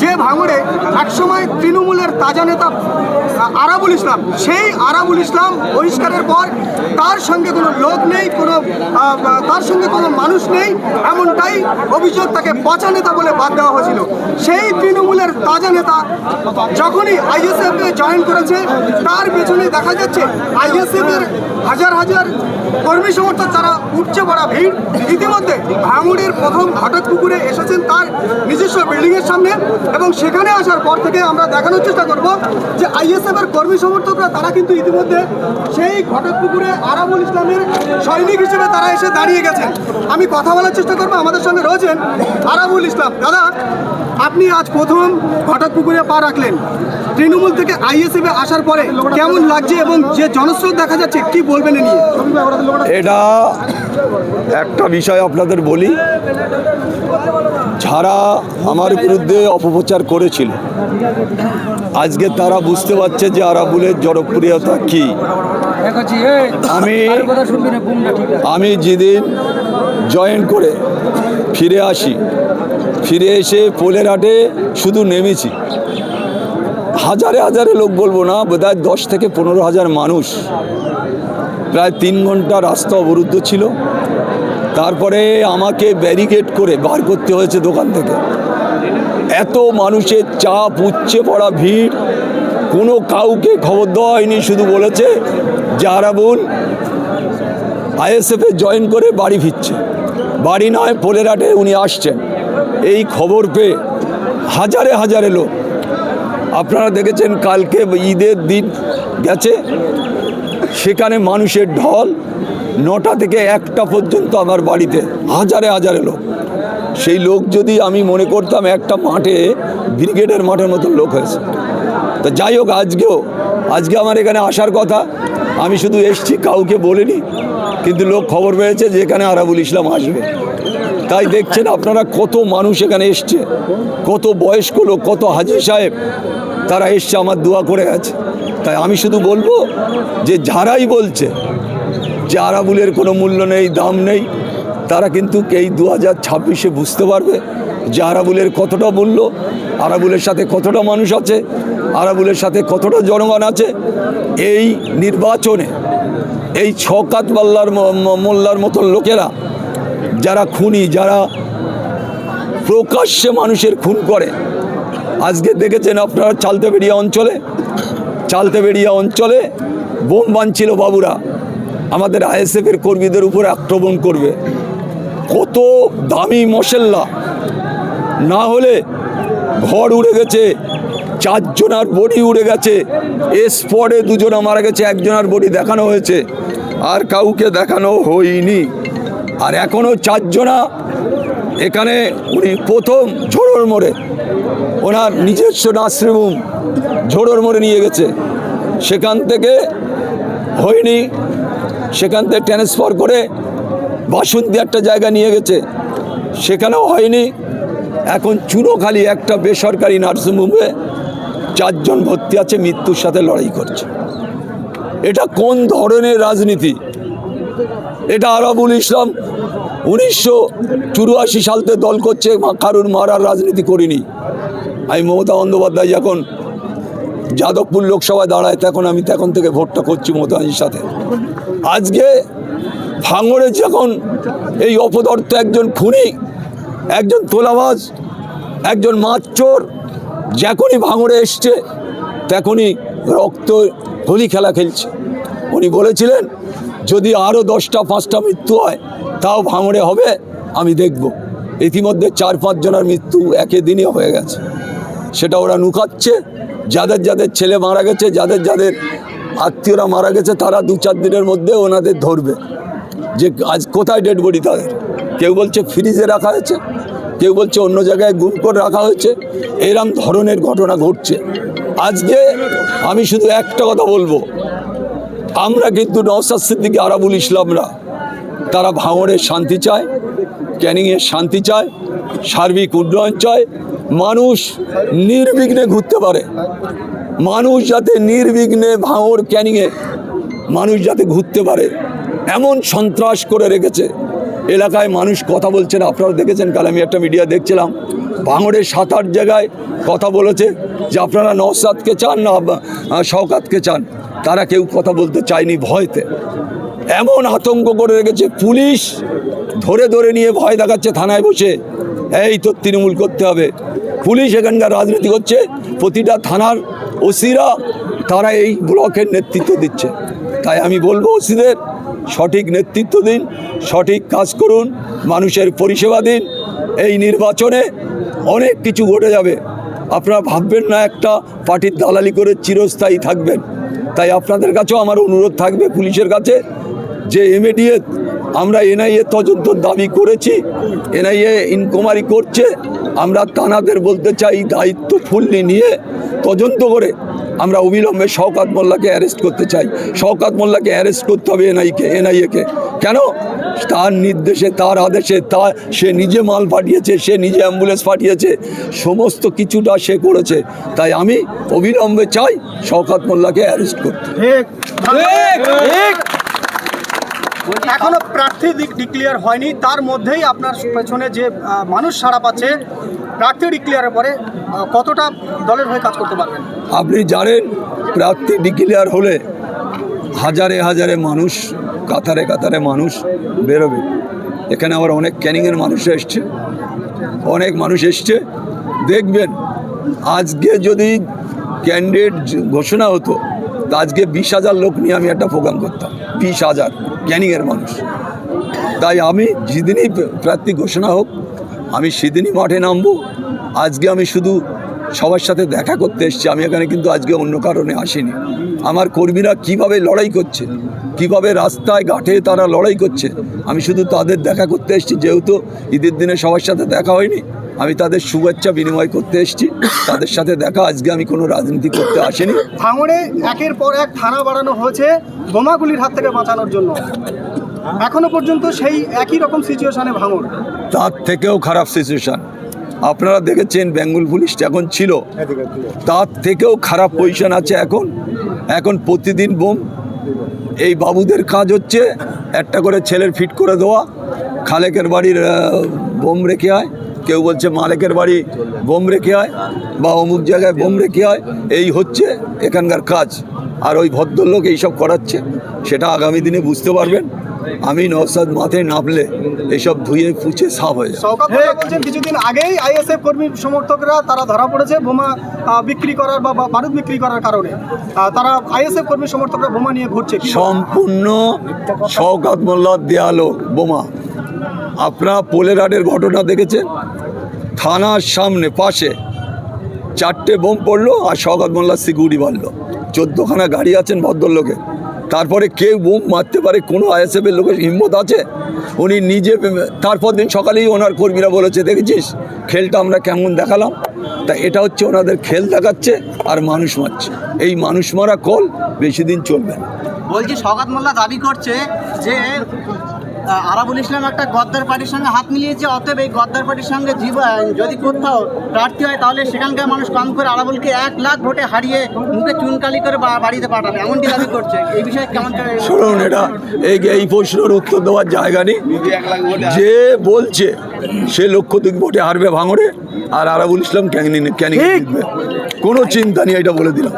যে ভাঙড়ে একসময় তৃণমূলের তাজা নেতা আরাবুল ইসলাম, সেই আরাবুল ইসলাম বহিষ্কারের পর তার সঙ্গে কোনো লোক নেই, তার সঙ্গে কোনো মানুষ নেই, এমনটাই অভিযোগ। তাকে পচা নেতা বলে বাদ দেওয়া হয়েছিল। সেই তৃণমূলের তাজা নেতা যখনই আইএসএফে জয়েন করেছে, তার পেছনে দেখা যাচ্ছে আইএসএফের হাজার হাজার কর্মী সমর্থক, তারা উঠছে পড়া ভিড়। ইতিমধ্যে ভাঙড়ের প্রথম ঘাটকপুকুরে এসেছেন তার নিজস্ব বিল্ডিংয়ের সামনে, এবং সেখানে আসার পর থেকে আমরা দেখানোর চেষ্টা করব যে আইএসএফের কর্মী সমর্থকরা তারা কিন্তু ইতিমধ্যে সেই ঘাটকপুকুরে আরাবুল ইসলামের সৈনিক হিসেবে তারা এসে দাঁড়িয়ে গেছেন। আমি কথা বলার চেষ্টা করবো, আমাদের সঙ্গে রয়েছেন আরাবুল ইসলাম। দাদা, আপনি আজ প্রথম ঘাটকপুকুরে পা রাখলেন, তৃণমূল থেকে আইএসএফে আসার পরে কেমন লাগছে এবং যে জনস্রোত দেখা যাচ্ছে কি বলবেন এ নিয়ে? এটা একটা বিষয় আপনাদের বলি, যারা আমার বিরুদ্ধে অপপ্রচার করেছিল আজকে তারা বুঝতে পারছে যে আরাবুলের জনপ্রিয়তা কি। আমি যেদিন জয়েন করে ফিরে আসি, ফিরে এসে পোলের হাটে শুধু নেমেছি, হাজারে হাজারে লোক বলবো না, বোধহয় 10 থেকে 15,000 মানুষ, প্রায় 3 ঘন্টা রাস্তা অবরুদ্ধ ছিল। তারপরে আমাকে ব্যারিকেড করে বার করতে হয়েছে দোকান থেকে। এত মানুষের চাপ, উপচে পড়া ভিড়, কোনো কাউকে খবর দেওয়া হয়নি, শুধু বলেছে যে আরাবুল আইএসএফে জয়েন করে বাড়ি ফিরছে, বাড়ি নয় পোলের হাটে উনি আসছেন। এই খবর পেয়ে হাজারে হাজারে লোক, আপনারা দেখেছেন কালকে ঈদের দিন গেছে, সেখানে মানুষের ঢল, 9টা থেকে 1টা পর্যন্ত আমার বাড়িতে হাজারে হাজারে লোক। সেই লোক যদি আমি মনে করতাম একটা মাঠে, ব্রিগেডের মাঠের মতন লোক হয়েছে। তো যাই হোক, আজকে আমার এখানে আসার কথা, আমি শুধু এসছি, কাউকে বলিনি, কিন্তু লোক খবর পেয়েছে যে এখানে আরাবুল ইসলাম আসবে। তাই দেখছেন আপনারা কত মানুষ এখানে এসছে, কত বয়স্ক লোক, কত হাজি সাহেব, তারা এসছে, আমার দোয়া করে গেছে। তাই আমি শুধু বলবো যে যারাই বলছে যে আরাবুলের কোনো মূল্য নেই, দাম নেই, তারা কিন্তু এই 2026-এ বুঝতে পারবে যে আরাবুলের কতটা মূল্য, আরাবুলের সাথে কতটা মানুষ আছে, আরাবুলের সাথে কতটা জনগণ আছে। এই নির্বাচনে এই শওকত মোল্লার মতন লোকেরা, যারা খুনি, যারা প্রকাশ্যে মানুষের খুন করে, আজকে দেখেছেন আপনারা চালতেবেড়িয়া অঞ্চলে বোম বাঁধছিল বাবুরা, আমাদের আইএসএফের কর্মীদের উপরে আক্রমণ করবে। কত দামি মশলা, না হলে ঘর উড়ে গেছে, 4 জনার বডি উড়ে গেছে, স্পটে 2 জনা মারা গেছে, 1 জনার বডি দেখানো হয়েছে, আর কাউকে দেখানো হয়নি। আর এখনও 4 জনা এখানে, উনি প্রথম ঝোড়োর মোড়ে ওনার নিজস্ব নার্সিংহোম ঝোড়োর মোড়ে নিয়ে গেছে, সেখান থেকে হয়নি, সেখান থেকে ট্রান্সফার করে বাসন্তী একটা জায়গা নিয়ে গেছে, সেখানেও হয়নি। এখন চুনোখালি একটা বেসরকারি নার্সিংহোমে 4 জন ভর্তি আছে, মৃত্যুর সাথে লড়াই করছে। এটা কোন ধরনের রাজনীতি? এটা আরাবুল ইসলাম 1984 সালতে দল করছে, কারুর মারার রাজনীতি করিনি। আমি মমতা বন্দ্যোপাধ্যায় যখন যাদবপুর লোকসভায় দাঁড়ায়, তখন থেকে ভোটটা করছি মমতাজির সাথে। আজকে ভাঙড়ে যখন এই অপদার্থ, একজন খুনি, একজন তোলাবাজ, একজন মাতচোর যখনই ভাঙড়ে এসছে, তখনই রক্ত হোলি খেলা খেলছে। উনি বলেছিলেন যদি আরও 10টা 5টা মৃত্যু হয় তাও ভাঙড়ে হবে, আমি দেখব। ইতিমধ্যে 4-5 জনের মৃত্যু একই দিনে হয়ে গেছে। সেটা ওরা নুকাচ্ছে। যাদের ছেলে মারা গেছে, যাদের আত্মীয়রা মারা গেছে, তারা 2-4 দিনের মধ্যে ওনাদের ধরবে যে আজ কোথায় ডেড বডি তাদের। কেউ বলছে ফ্রিজে রাখা হয়েছে, কেউ বলছে অন্য জায়গায় গুম করে রাখা হয়েছে। এরকম ধরনের ঘটনা ঘটছে। আজকে আমি শুধু একটা কথা বলবো, আমরা কিন্তু নওশাদ সিদ্দিকী, আরাবুল ইসলামরা, তারা ভাঙড়ের শান্তি চায়, ক্যানিংয়ের শান্তি চায়, সার্বিক উন্নয়ন চায়, মানুষ নির্বিঘ্নে ঘুরতে পারে, মানুষ যাতে নির্বিঘ্নে ভাঙড় ক্যানিংয়ে মানুষ যাতে ঘুরতে পারে, এমন সন্ত্রাস করে রেখেছে এলাকায় মানুষ কথা বলছেন, আপনারা দেখেছেন। কাল আমি একটা মিডিয়া দেখছিলাম, ভাঙড়ের 7-8 জায়গায় কথা বলেছে যে আপনারা নওশাদকে চান না শওকতকে চান। তারা কেউ কথা বলতে চায়নি ভয়তে। এমন আতঙ্ক করে রেখেছে, পুলিশ ধরে ধরে নিয়ে ভয় দেখাচ্ছে থানায় বসে, এই তো তৃণমূল করতে হবে। পুলিশ এখানকার রাজনীতি করছে, প্রতিটা থানার ওসিরা তারা এই ব্লকের নেতৃত্ব দিচ্ছে। তাই আমি বলবো ওসিদের সঠিক নেতৃত্ব দিন, সঠিক কাজ করুন, মানুষের পরিষেবা দিন। এই নির্বাচনে অনেক কিছু ঘটে যাবে। আপনারা ভাববেন না একটা পার্টির দালালি করে চিরস্থায়ী থাকবেন। তাই আপনাদের কাছেও আমার অনুরোধ থাকবে, পুলিশের কাছে, যে ইমিডিয়েট আমরা এনআইএ তদন্ত দাবি করেছি, এনআইএ ইনকোয়ারি করছে। আমরা থানাদের বলতে চাই দায়িত্ব ফুললি নিয়ে তদন্ত করে আমরা অবিলম্বে শওকত মোল্লাকে অ্যারেস্ট করতে চাই। শওকত মোল্লাকে অ্যারেস্ট করতে হবে এনআইএকে। কেন? তার নির্দেশে, তার আদেশে, সে নিজে মাল পাঠিয়েছে, সে নিজে অ্যাম্বুলেন্স পাঠিয়েছে, সমস্ত কিছুটা সে করেছে। তাই আমি অবিলম্বে চাই শওকত মোল্লাকে অ্যারেস্ট করতে। এখনো প্রার্থী ডিক্লেয়ার হয়নি, তার মধ্যেই আপনার পেছনে যে মানুষ সাড়া পাচ্ছে, প্রার্থী ডিক্লেয়ারের পরে কতটা দলের হয়ে কাজ করতে পারবেন? আপনি জানেন, প্রার্থী ডিক্লেয়ার হলে হাজারে হাজারে মানুষ, কাতারে কাতারে মানুষ বেরোবে। এখানে আবার অনেক ক্যানিংয়ের মানুষ এসছে, অনেক মানুষ এসছে। দেখবেন আজকে যদি ক্যান্ডিডেট ঘোষণা হতো, তা আজকে 20,000 লোক নিয়ে আমি একটা প্রোগ্রাম করতাম। 20,000 ক্যানিংয়ের মানুষ। তাই আমি যেদিনই প্রার্থী ঘোষণা হোক, আমি সেদিনই মাঠে নামবো। আজকে আমি শুধু সবার সাথে দেখা করতে এসেছি, আমি এখানে কিন্তু আজকে অন্য কারণে আসিনি। আমার কর্মীরা কিভাবে লড়াই করছে, কিভাবে রাস্তায় ঘাটে তারা লড়াই করছে, আমি শুধু তাদের দেখা করতে এসেছি। যেহেতু ঈদের দিনে সবার সাথে দেখা হয়নি, আমি তাদের শুভেচ্ছা বিনিময় করতে এসেছি, তাদের সাথে দেখা। আজকে আমি কোনো রাজনীতি করতে আসিনি। ভাঙড়ে একের পর এক থানা বাড়ানো হয়েছে বোমাগুলির হাত থেকে বাঁচানোর জন্য, এখনো পর্যন্ত সেই একই রকম সিচুয়েশনে ভাঙড়। তার থেকেও খারাপ সিচুয়েশান আপনারা দেখেছেন, বেঙ্গল পুলিশ এখন ছিল, তার থেকেও খারাপ পজিশন আছে এখন প্রতিদিন বোম। এই বাবুদের কাজ হচ্ছে একটা করে ছেলের ফিট করে দেওয়া। খালেকের বাড়ির বোম রেখে হয়, কেউ বলছে মালেকের বাড়ি বোম রেখে হয়, বা অমুক জায়গায় বোম রেখে হয়। এই হচ্ছে এখানকার কাজ। আর ওই ভদ্রলোক এইসব করাচ্ছে, সেটা আগামী দিনে বুঝতে পারবেন। আমি নওশাদ মাঠে নামলে এসব ধুয়ে ফুছে সাফ হয়ে যায়। শওকত মোল্লা বলছেন কিছুদিন আগেই আইএসএফ কর্মী সমর্থকরা তারা ধরা পড়েছে বোমা বিক্রি করার বা বারুদ বিক্রি করার কারণে। তারা আইএসএফ কর্মী সমর্থকরা বোমা নিয়ে ঘুরছে। সম্পূর্ণ শওকত মোল্লার দেয়ালো বোমা। আপনারা পোলেরহাটের ঘটনা দেখেছেন, থানার সামনে পাশে 4টে বোম পড়লো, আর শওকত মোল্লার সিকিউরিটি বাড়লো। 14খানা গাড়ি আছেন ভদ্রলোকের। তারপরে কেউ বোম মারতে পারে? কোনো আইএসএফের লোকের হিম্মত আছে? উনি নিজে, তারপর দিন সকালেই ওনার কর্মীরা বলেছে, দেখেছিস খেলটা আমরা কেমন দেখালাম। তা এটা হচ্ছে ওনাদের খেল দেখাচ্ছে, আর মানুষ মারছে। এই মানুষ মারা কল বেশি দিন চলবে না। বলছি, শওকত মোল্লা দাবি করছে যে আরাবুল ইসলাম একটা গদ্দার পার্টির সঙ্গে হাত মিলিয়েছে, অতএব এই গদ্দার পার্টির সঙ্গে যদি কোথাও প্রার্থী হয়, তাহলে সেখানকার মানুষ কম করে আরাবুলকে 1 লাখ ভোটে হারিয়ে মুখে চুনকালি করে বাড়িতে পাঠাবে, এমনটি দাবি করছে। এই বিষয়ে কেমন? শুনুন, এটা এই প্রশ্নের উত্তর দেওয়ার জায়গা নেই। যে বলছে সে 1 লক্ষ ভোটে হারবে ভাঙড়ে, আর আরাবুল ইসলাম ক্যানিং জিতবে। কোনো চিন্তা নেই, এটা বলে দিলাম।